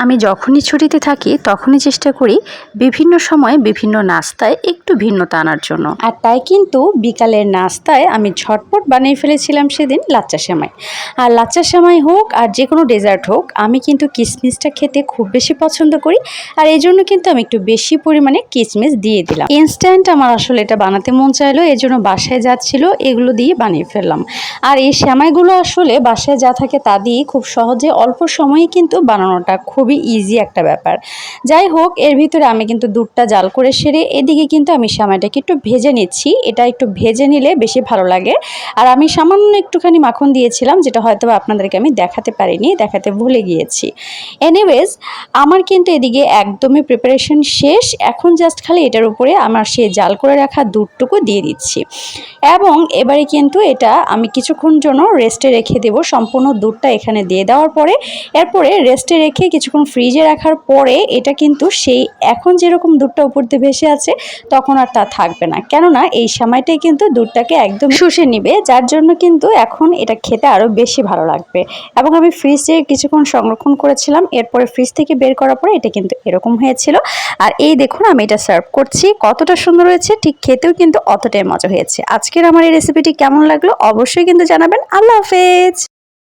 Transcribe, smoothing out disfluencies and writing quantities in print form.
আমি যখনই ছুটিতে থাকি তখনই চেষ্টা করি বিভিন্ন সময়ে বিভিন্ন নাস্তায় একটু ভিন্নতা আনার জন্য। আর তাই কিন্তু বিকালের নাস্তায় আমি ঝটপট বানিয়ে ফেলেছিলাম সেদিন লাচ্চা সেমাই। আর লাচ্চা সেমাই হোক আর যে কোনো ডেজার্ট হোক, আমি কিন্তু কিশমিশটা খেতে খুব বেশি পছন্দ করি। আর এই জন্য কিন্তু আমি একটু বেশি পরিমাণে কিশমিশ দিয়ে দিলাম। ইনস্ট্যান্ট আমার আসলে এটা বানাতে মন চাইলো, এই জন্য বাসায় যাচ্ছিল এগুলো দিয়ে বানিয়ে ফেললাম। আর এই সেমাইগুলো আসলে বাসায় যা থাকে তা দিয়ে খুব সহজে অল্প সময়ে কিন্তু বানানোটা খুবই ইজি একটা ব্যাপার। যাই হোক, এর ভিতরে আমি কিন্তু দুধটা জাল করে সেরে এদিকে কিন্তু আমি সেমাইটাকে একটু ভেজে নিচ্ছি। এটা একটু ভেজে নিলে বেশি ভালো লাগে। আর আমি সামান্য একটুখানি মাখন দিয়েছিলাম, যেটা হয়তো আপনাদেরকে আমি দেখাতে পারিনি, দেখাতে ভুলে গিয়েছি। এনিওয়েজ, আমার কিন্তু এদিকে একদমই প্রিপারেশন শেষ। এখন জাস্ট খালি এটার উপরে আমার সেই জাল করে রাখা দুধটুকু দিয়ে দিচ্ছি এবং এবারে কিন্তু এটা আমি কিছুক্ষণ জন্য রেস্টে রেখে দেব। সম্পূর্ণ দুধটা এখানে দিয়ে দেওয়ার পরে এরপরে রেস্টে রেখে কিছুক্ষণ ফ্রিজে রাখার পরে এটা কিন্তু সেই এখন যেরকম দুধটা উপর দিয়ে ভেসে আছে তখন আর তা থাকবে না, কেননা এই সময়টাই কিন্তু দুধটাকে একদম শুষে নিবে, যার জন্য কিন্তু এখন এটা খেতে আরও বেশি ভালো লাগবে। এবং আমি ফ্রিজে কিছুক্ষণ সংরক্ষণ করেছিলাম, এরপরে ফ্রিজ থেকে বের করার পরে এটা কিন্তু এরকম হয়েছিল। আর এই দেখুন আমি এটা সার্ভ করছি, কতটা সুন্দর হয়েছে, ঠিক খেতেও কিন্তু অতটাই মজা হয়েছে। আজকের আমার এই রেসিপিটি কেমন লাগলো অবশ্যই কিন্তু জানাবেন। আল্লাহ হাফেজ।